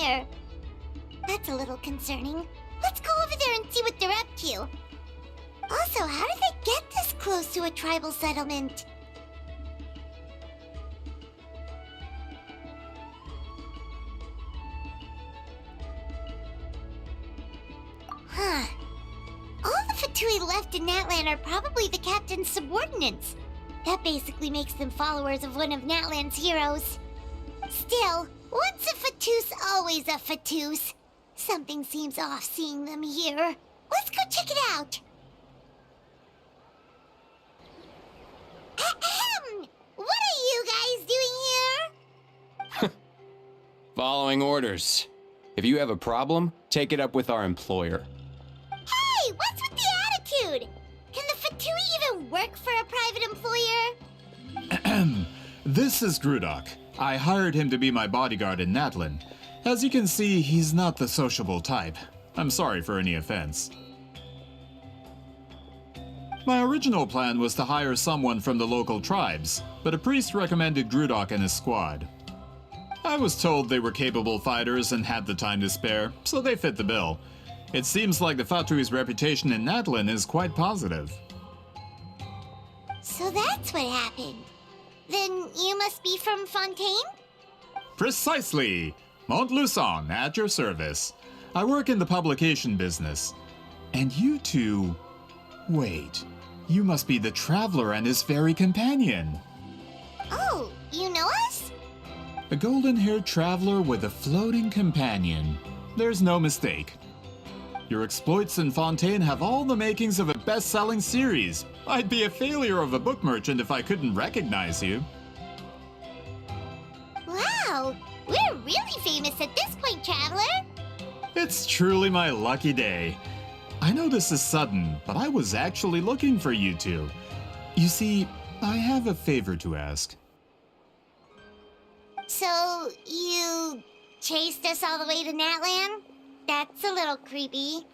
here. That's a little concerning. Let's go over there and see what they're up to. Also, how did they get this close to a tribal settlement? Huh. All the Fatui left in Natlan are probably the captain's subordinates. That basically makes them followers of one of Natlan's heroes. Still, once a Fatus, always a Fatus. Something seems off seeing them here. Let's go check it out. Ahem! What are you guys doing here? Following orders. If you have a problem, take it up with our employer. Hey, what's with the attitude? Can the Fatui even work for a private employer? This is Grudok. I hired him to be my bodyguard in Natlan. As you can see, he's not the sociable type. I'm sorry for any offense. My original plan was to hire someone from the local tribes, but a priest recommended Grudok and his squad. I was told they were capable fighters and had the time to spare, so they fit the bill. It seems like the Fatui's reputation in Natlan is quite positive. So that's what happened. Then you must be from Fontaine? Precisely! Montluçon, at your service. I work in the publication business. And you two... Wait, you must be the traveler and his fairy companion. Oh, you know us? A golden-haired traveler with a floating companion. There's no mistake. Your exploits in Fontaine have all the makings of a best-selling series. I'd be a failure of a book merchant if I couldn't recognize you. Wow, we're really famous at this point, traveler. It's truly my lucky day. I know this is sudden, but I was actually looking for you two. You see, I have a favor to ask. So, you chased us all the way to Natlan? That's a little creepy.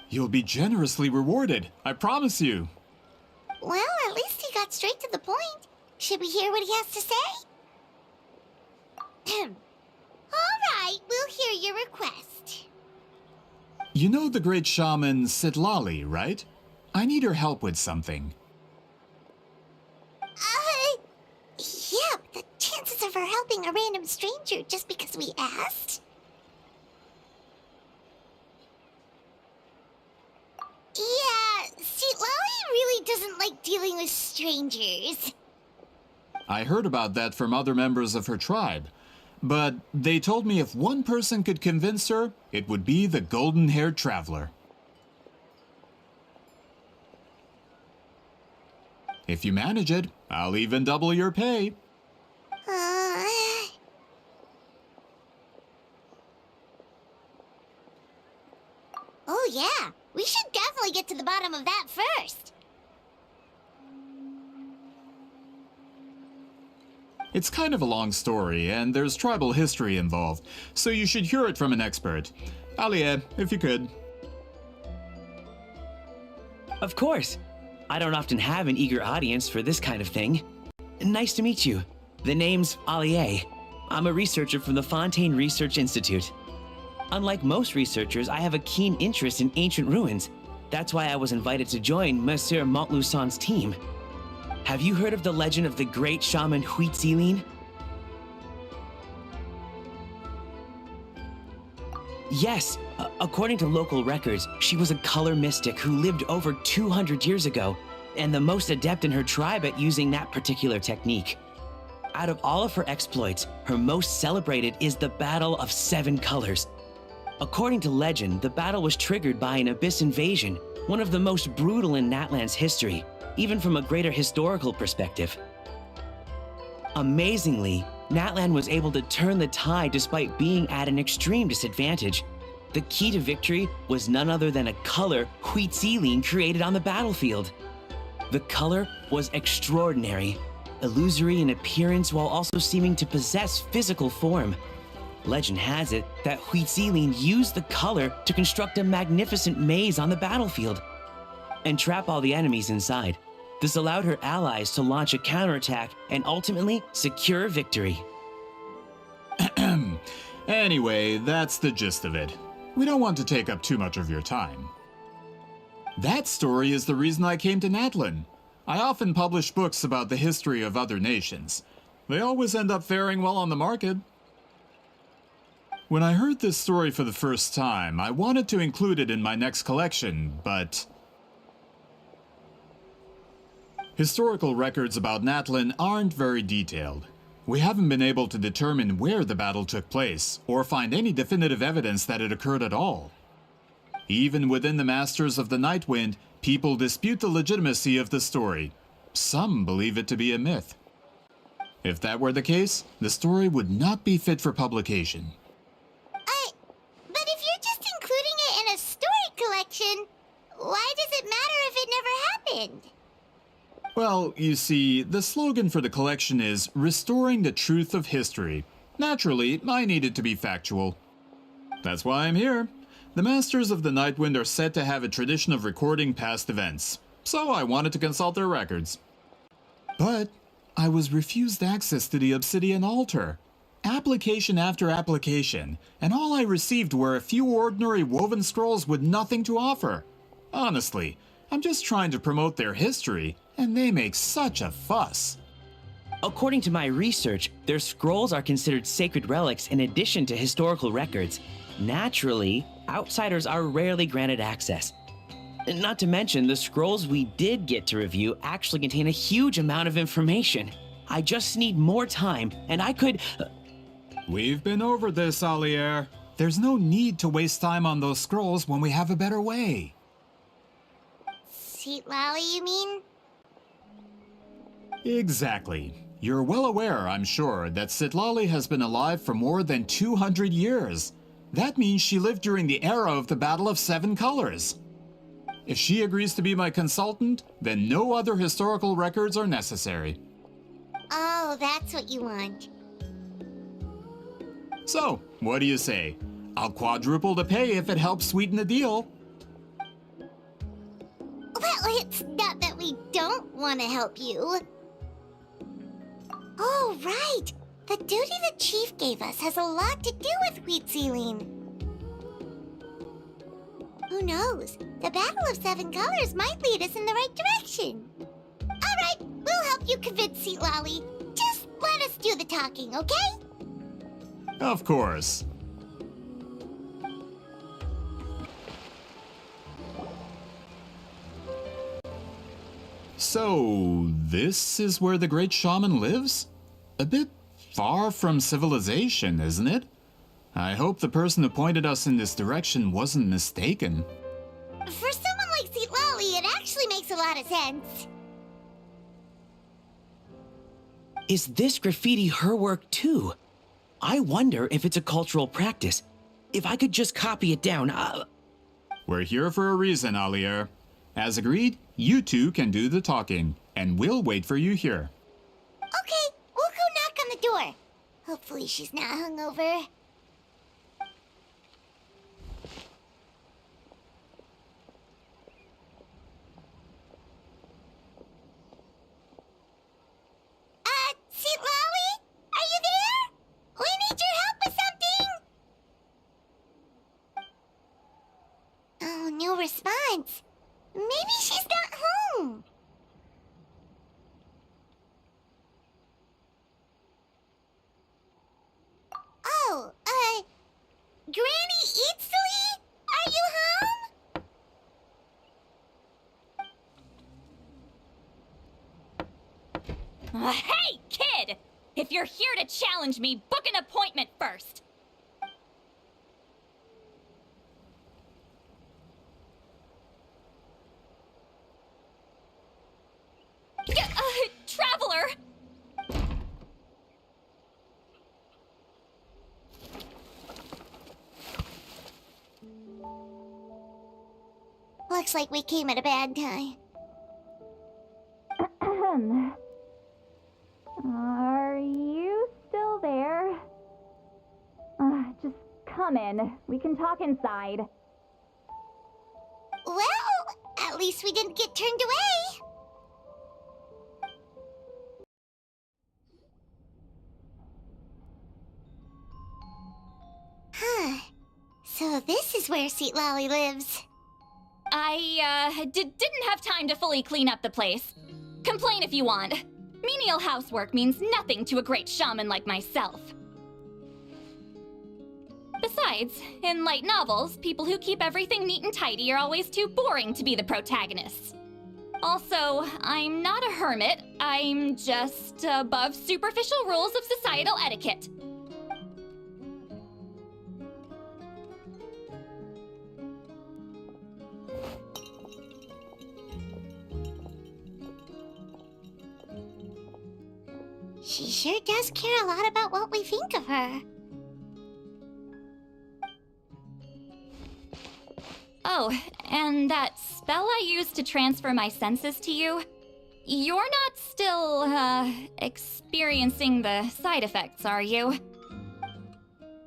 You'll be generously rewarded, I promise you. Well, at least he got straight to the point. Should we hear what he has to say? All right, we'll hear your request. You know the great shaman Sidlali, right? I need her help with something. Yeah, but the chances of her helping a random stranger just because we asked? Yeah, Sidlali really doesn't like dealing with strangers. I heard about that from other members of her tribe. But they told me if one person could convince her, it would be the golden-haired traveler. If you manage it, I'll even double your pay. Oh yeah, we should definitely get to the bottom of that first. It's kind of a long story, and there's tribal history involved, so you should hear it from an expert. Alie, if you could. Of course. I don't often have an eager audience for this kind of thing. Nice to meet you. The name's Alie. I'm a researcher from the Fontaine Research Institute. Unlike most researchers, I have a keen interest in ancient ruins. That's why I was invited to join Monsieur Montluçon's team. Have you heard of the legend of the great shaman Huitzilin? Yes, according to local records, she was a color mystic who lived over 200 years ago, and the most adept in her tribe at using that particular technique. Out of all of her exploits, her most celebrated is the Battle of Seven Colors. According to legend, the battle was triggered by an abyss invasion, one of the most brutal in Natlan's history, even from a greater historical perspective. Amazingly, Natlan was able to turn the tide despite being at an extreme disadvantage. The key to victory was none other than a color Huitzilin created on the battlefield. The color was extraordinary, illusory in appearance while also seeming to possess physical form. Legend has it that Huitzilin used the color to construct a magnificent maze on the battlefield and trap all the enemies inside. This allowed her allies to launch a counterattack and ultimately secure victory. Anyway, that's the gist of it. We don't want to take up too much of your time. That story is the reason I came to Natlan. I often publish books about the history of other nations. They always end up faring well on the market. When I heard this story for the first time, I wanted to include it in my next collection, but historical records about Natlan aren't very detailed. We haven't been able to determine where the battle took place, or find any definitive evidence that it occurred at all. Even within the Masters of the Night Wind, people dispute the legitimacy of the story. Some believe it to be a myth. If that were the case, the story would not be fit for publication. But if you're just including it in a story collection, why does it matter if it never happened? Well, you see, the slogan for the collection is Restoring the Truth of History. Naturally, I needed to be factual. That's why I'm here. The Masters of the Night Wind are said to have a tradition of recording past events, so I wanted to consult their records. But I was refused access to the Obsidian Altar. Application after application, and all I received were a few ordinary woven scrolls with nothing to offer. Honestly, I'm just trying to promote their history, and they make such a fuss. According to my research, their scrolls are considered sacred relics in addition to historical records. Naturally, outsiders are rarely granted access. Not to mention, the scrolls we did get to review actually contain a huge amount of information. I just need more time, and I could... We've been over this, Alier. There's no need to waste time on those scrolls when we have a better way. Seat Lally, you mean? Exactly. You're well aware, I'm sure, that Sitlali has been alive for more than 200 years. That means she lived during the era of the Battle of Seven Colors. If she agrees to be my consultant, then no other historical records are necessary. Oh, that's what you want. So, what do you say? I'll quadruple the pay if it helps sweeten the deal. Well, it's not that we don't want to help you. Oh, right. The duty the chief gave us has a lot to do with wheat sealing. Who knows? The Battle of Seven Colors might lead us in the right direction. All right, we'll help you convince Seat Lolly. Just let us do the talking, okay? Of course. So, this is where the great shaman lives? A bit far from civilization, isn't it? I hope the person who pointed us in this direction wasn't mistaken. For someone like Seat Lolly, it actually makes a lot of sense. Is this graffiti her work too? I wonder if it's a cultural practice. If I could just copy it down, We're here for a reason, Alier. As agreed, you two can do the talking, and we'll wait for you here. Okay, we'll go knock on the door. Hopefully she's not hungover. Seat Lolly? Are you there? We need your help with something. Oh, no response. Maybe she's not home. Oh, Granny Eatsley? Are you home? Hey, kid! If you're here to challenge me, book an appointment first! Traveler! Looks like we came at a bad time. Are you still there? Just come in. We can talk inside. Well, at least we didn't get turned away. So this is where Seat Lolly lives. I, didn't have time to fully clean up the place. Complain if you want. Menial housework means nothing to a great shaman like myself. Besides, in light novels, people who keep everything neat and tidy are always too boring to be the protagonists. Also, I'm not a hermit. I'm just above superficial rules of societal etiquette. She sure does care a lot about what we think of her. Oh, and that spell I used to transfer my senses to you? You're not still, experiencing the side effects, are you?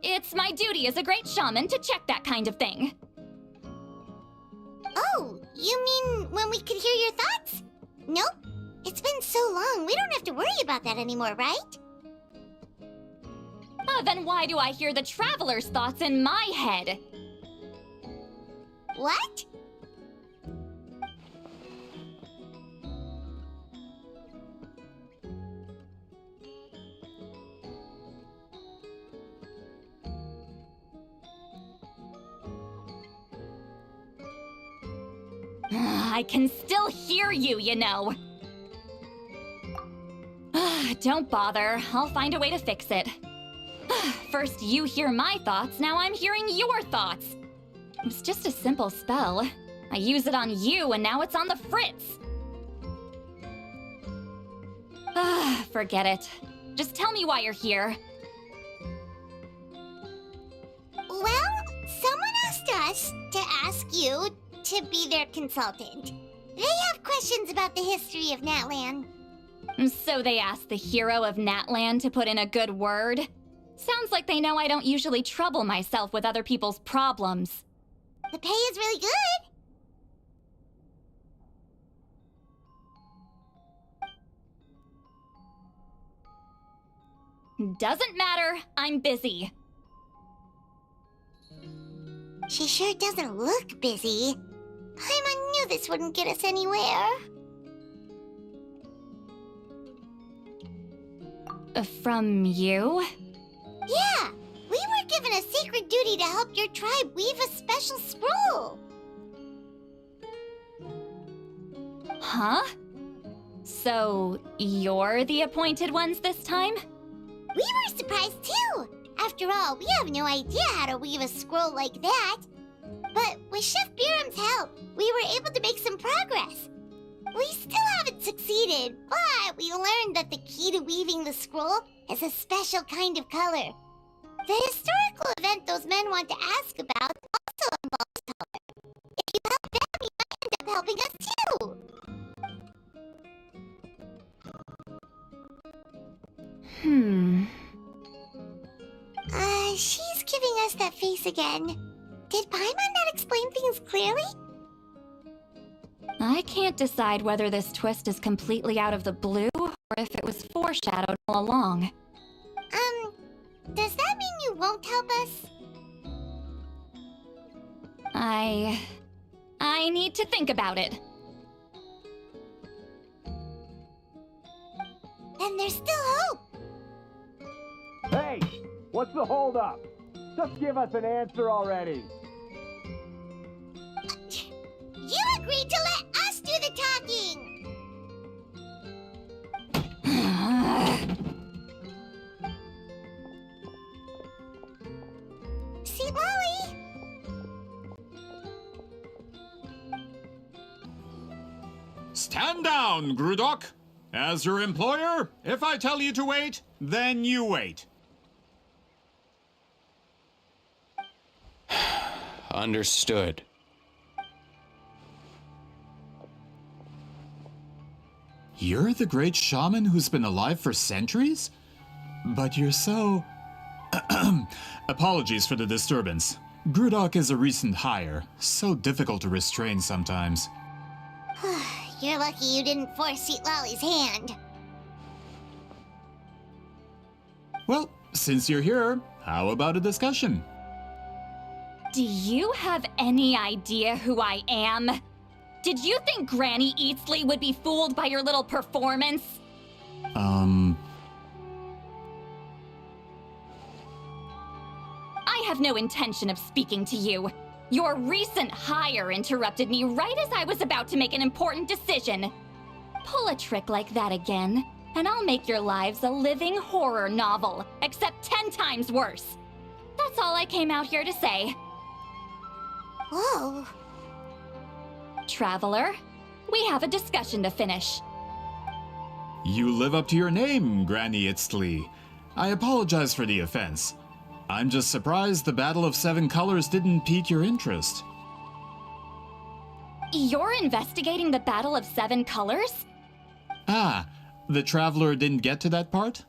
It's my duty as a great shaman to check that kind of thing. Oh, you mean when we could hear your thoughts? Nope. It's been so long, we don't have to worry about that anymore, right? Then why do I hear the traveler's thoughts in my head? What? I can still hear you, you know. Don't bother. I'll find a way to fix it. First you hear my thoughts, now I'm hearing your thoughts. It was just a simple spell. I use it on you, and now it's on the fritz. Forget it. Just tell me why you're here. Well, someone asked us to ask you to be their consultant. They have questions about the history of Natlan. So they asked the hero of Natlan to put in a good word? Sounds like they know I don't usually trouble myself with other people's problems. The pay is really good. Doesn't matter, I'm busy. She sure doesn't look busy. Paimon knew this wouldn't get us anywhere. From you? Yeah, we were given a sacred duty to help your tribe weave a special scroll. Huh? So, you're the appointed ones this time? We were surprised too. After all, we have no idea how to weave a scroll like that. But with Chef Biram's help, we were able to make some progress. We still haven't succeeded, but we learned that the key to weaving the scroll is a special kind of color. The historical event those men want to ask about also involves color. If you help them, you might end up helping us too. She's giving us that face again. Did Paimon not explain things clearly? I can't decide whether this twist is completely out of the blue or if it was foreshadowed all along. Does that mean you won't help us? I need to think about it. Then there's still hope. Hey, what's the holdup? Just give us an answer already. You agreed to let us do the talking! See, Lolly? Stand down, Grudok. As your employer, if I tell you to wait, then you wait. Understood. You're the great shaman who's been alive for centuries? But you're so... Apologies for the disturbance. Grudok is a recent hire, so difficult to restrain sometimes. You're lucky you didn't force Seat Lolly's hand. Well, since you're here, how about a discussion? Do you have any idea who I am? Did you think Granny Eatsley would be fooled by your little performance? I have no intention of speaking to you. Your recent hire interrupted me right as I was about to make an important decision. Pull a trick like that again, and I'll make your lives a living horror novel, except 10 times worse. That's all I came out here to say. Whoa. Traveler, we have a discussion to finish. You live up to your name, Granny Itztli. I apologize for the offense. I'm just surprised the Battle of Seven Colors didn't pique your interest. You're investigating the Battle of Seven Colors? Ah, the Traveler didn't get to that part?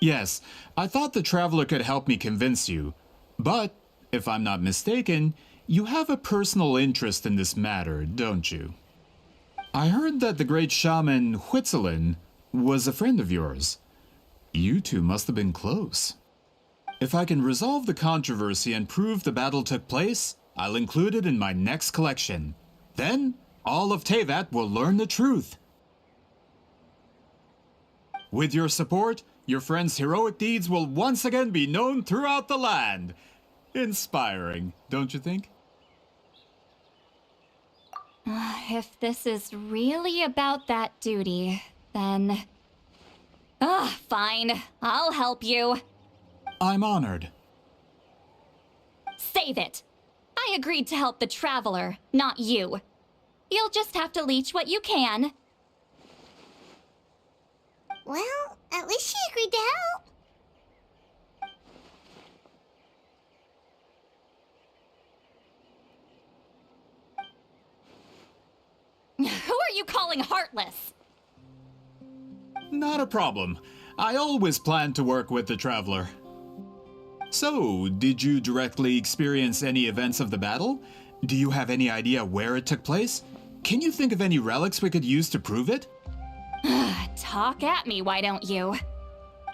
Yes, I thought the Traveler could help me convince you. But, if I'm not mistaken, you have a personal interest in this matter, don't you? I heard that the great shaman Huitzilin was a friend of yours. You two must have been close. If I can resolve the controversy and prove the battle took place, I'll include it in my next collection. Then, all of Tevat will learn the truth. With your support, your friend's heroic deeds will once again be known throughout the land. Inspiring, don't you think? If this is really about that duty, then... fine. I'll help you. I'm honored. Save it. I agreed to help the Traveler, not you. You'll just have to leech what you can. Well, at least she agreed to help. Who are you calling heartless? Not a problem. I always planned to work with the Traveler. So, did you directly experience any events of the battle? Do you have any idea where it took place? Can you think of any relics we could use to prove it? Talk at me, why don't you?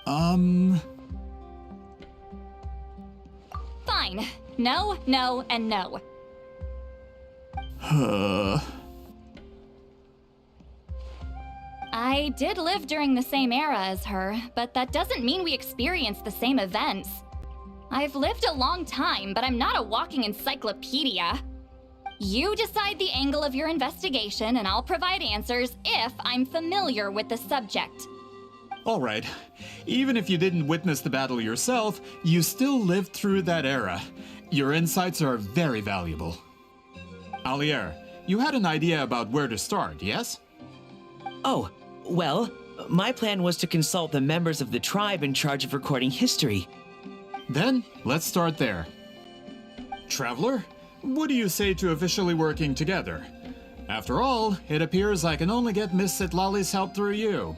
Fine. No, no, and no. I did live during the same era as her, but that doesn't mean we experienced the same events. I've lived a long time, but I'm not a walking encyclopedia. You decide the angle of your investigation, and I'll provide answers if I'm familiar with the subject. All right. Even if you didn't witness the battle yourself, you still lived through that era. Your insights are very valuable. Alier, you had an idea about where to start, yes? Oh, well, my plan was to consult the members of the tribe in charge of recording history. Then, let's start there. Traveler, what do you say to officially working together? After all, it appears I can only get Miss Sitlali's help through you.